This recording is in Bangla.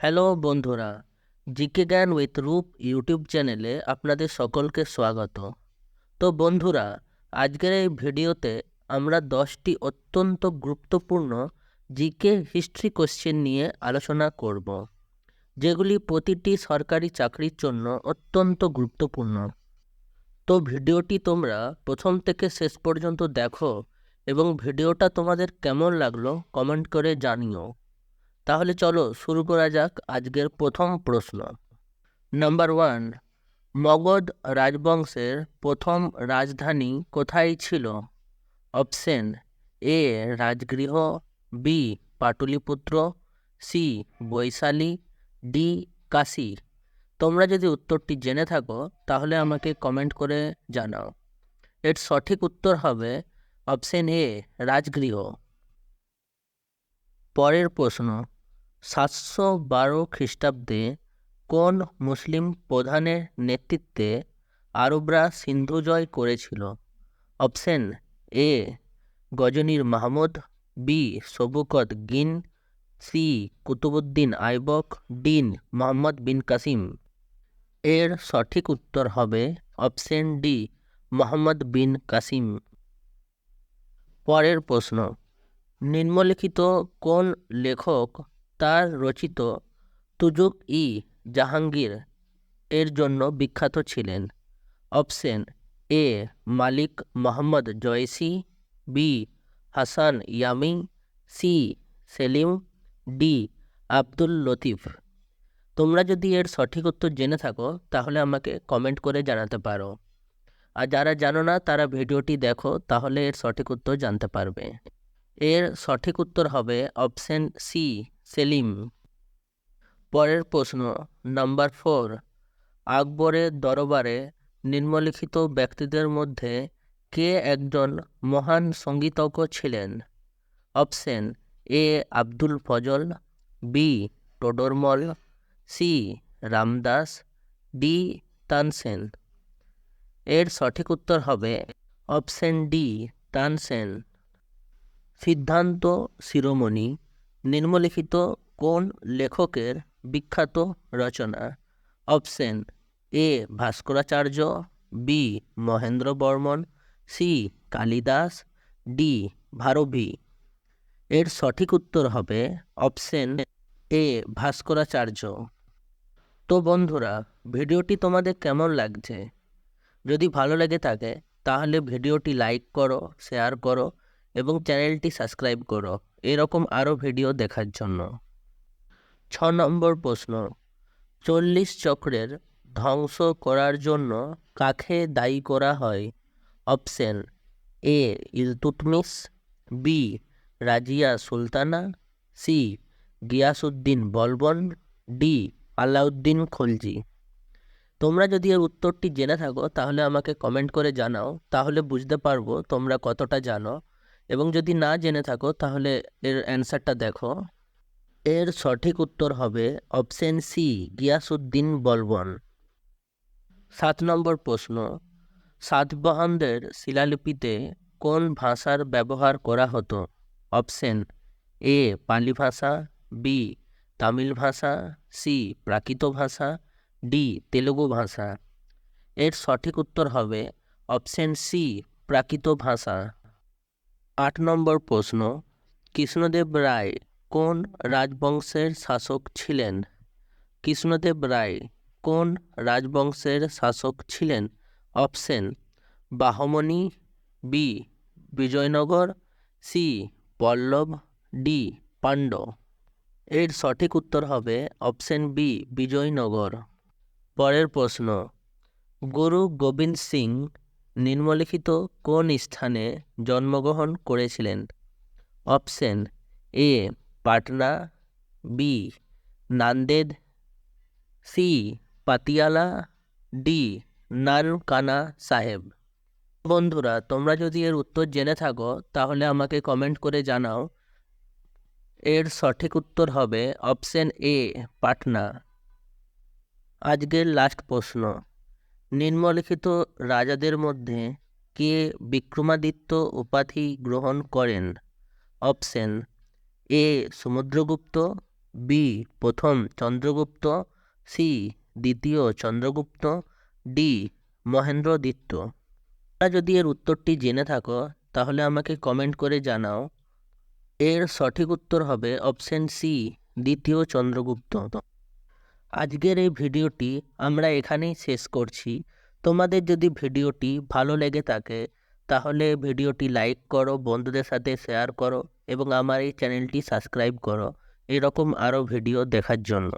হ্যালো বন্ধুরা, জিকে জ্ঞান উইথ রূপ ইউটিউব চ্যানেলে আপনাদের সকলকে স্বাগত। তো বন্ধুরা, আজকের এই ভিডিওতে আমরা 10টি অত্যন্ত গুরুত্বপূর্ণ জিকে হিস্ট্রি কোশ্চেন নিয়ে আলোচনা করব, যেগুলি প্রতিটি সরকারি চাকরির জন্য অত্যন্ত গুরুত্বপূর্ণ। তো ভিডিওটি তোমরা প্রথম থেকে শেষ পর্যন্ত দেখো এবং ভিডিওটা তোমাদের কেমন লাগলো কমেন্ট করে জানিও। তাহলে চলো শুরু করা যাক আজকের প্রথম প্রশ্ন। নাম্বার 1, মগধ রাজবংশের প্রথম রাজধানী কোথায় ছিল? Option A Rajgriha, B Pataliputra, C Vaishali, D Kashi. তোমরা যদি উত্তরটি জেনে থাকো তাহলে আমাকে কমেন্ট করে জানাও। এর সঠিক উত্তর হবে অপশন এ রাজগৃহ। পরের প্রশ্ন, 712 খ্রিস্টাব্দে কোন মুসলিম প্রধানের নেতৃত্বে আরবরা সিন্ধু জয় করেছিল? অপশন এ গজনীর Mahmud, B Sabuktagin, C Qutbuddin Aibak, D Mohammad bin Qasim. এর সঠিক উত্তর হবে অপশন ডি মোহাম্মদ বিন কাসিম। পরের প্রশ্ন, নিম্নলিখিত কোন লেখক তার রচিত তুজুক ই জাহাঙ্গীর এর জন্য বিখ্যাত ছিলেন? Option A Malik Mohammad Jayasi, B Hasan Yami, C Selim, D Abdul Latif. তোমরা যদি এর সঠিক উত্তর জেনে থাকো তাহলে আমাকে কমেন্ট করে জানাতে পারো, আর যারা জানো না তারা ভিডিওটি দেখো, তাহলে এর সঠিক উত্তর জানতে পারবে। এর সঠিক উত্তর হবে অপশন সি সেলিম। পরের প্রশ্ন, নাম্বার 4, আকবরের দরবারে নিম্নলিখিত ব্যক্তিদের মধ্যে কে একজন মহান সঙ্গীতজ্ঞ ছিলেন? Option A Abdul Fazal, B Todarmal, C Ramdas, D Tansen. এর সঠিক উত্তর হবে অপশন ডি তানসেন। সিদ্ধান্ত শিরোমণি নিম্নলিখিত কোন লেখকের বিখ্যাত রচনা? Option A Bhaskaracharya, B Mahendra Varman, C Kalidas, D Bharavi. এর সঠিক উত্তর হবে অপশন এ ভাস্করাচার্য। তো বন্ধুরা, ভিডিওটি তোমাদের কেমন লাগছে? যদি ভালো লেগে থাকে তাহলে ভিডিওটি লাইক করো, শেয়ার করো এবং চ্যানেলটি সাবস্ক্রাইব করো এরকম আরও ভিডিও দেখার জন্য। 6 নম্বর প্রশ্ন, 40 চক্রের ধ্বংস করার জন্য কাকে দায়ী করা হয়? Option A Iltutmish, B Razia Sultana, C Ghiyasuddin Balban, D Alauddin Khalji. তোমরা যদি এর উত্তরটি জেনে থাকো তাহলে আমাকে কমেন্ট করে জানাও, তাহলে বুঝতে পারবো তোমরা কতটা জানো। এবং যদি না জেনে থাকো তাহলে এর অ্যান্সারটা দেখো। এর সঠিক উত্তর হবে অপশন সি গিয়াসউদ্দিন বলবন। 7 নম্বর প্রশ্ন, সাতবাহনদের শিলালিপিতে কোন ভাষার ব্যবহার করা হতো? অপশন এ পালি ভাষা, বি তামিল ভাষা, সি প্রাকৃত ভাষা, ডি তেলুগু ভাষা। এর সঠিক উত্তর হবে অপশন সি প্রাকৃত ভাষা। 8 নম্বর প্রশ্ন, কৃষ্ণদেব রায় কোন রাজবংশের শাসক ছিলেন? কৃষ্ণদেব রায় কোন রাজবংশের শাসক ছিলেন? Option Bahmani, B Vijayanagar, C Pallava, D Pandya. এর সঠিক উত্তর হবে অপশন বি বিজয়নগর। পরের প্রশ্ন, গুরু গোবিন্দ সিং নিম্নলিখিত কোন স্থানে জন্মগ্রহণ করেছিলেন? Option A Patna, B Nanded, C Patiala, D Nankana Sahib. বন্ধুরা, তোমরা যদি এর উত্তর জেনে থাকো তাহলে আমাকে কমেন্ট করে জানাও। এর সঠিক উত্তর হবে অপশন এ পাটনা। আজকের লাস্ট প্রশ্ন, নিম্নলিখিত রাজাদের মধ্যে কে বিক্রমাদিত্য উপাধি গ্রহণ করেন? অপশন এ সমুদ্রগুপ্ত, বি প্রথম চন্দ্রগুপ্ত, সি দ্বিতীয় চন্দ্রগুপ্ত, ডি মহেন্দ্রগুপ্ত। তোমরা যদি এর উত্তরটি জেনে থাকো তাহলে আমাকে কমেন্ট করে জানাও। এর সঠিক উত্তর হবে অপশন সি দ্বিতীয় চন্দ্রগুপ্ত। আজকের এই ভিডিওটি আমরা এখানেই শেষ করছি। তোমাদের যদি ভিডিওটি ভালো লেগে থাকে তাহলে ভিডিওটি লাইক করো, বন্ধুদের সাথে শেয়ার করো এবং আমার এই চ্যানেলটি সাবস্ক্রাইব করো এরকম আরও ভিডিও দেখার জন্য।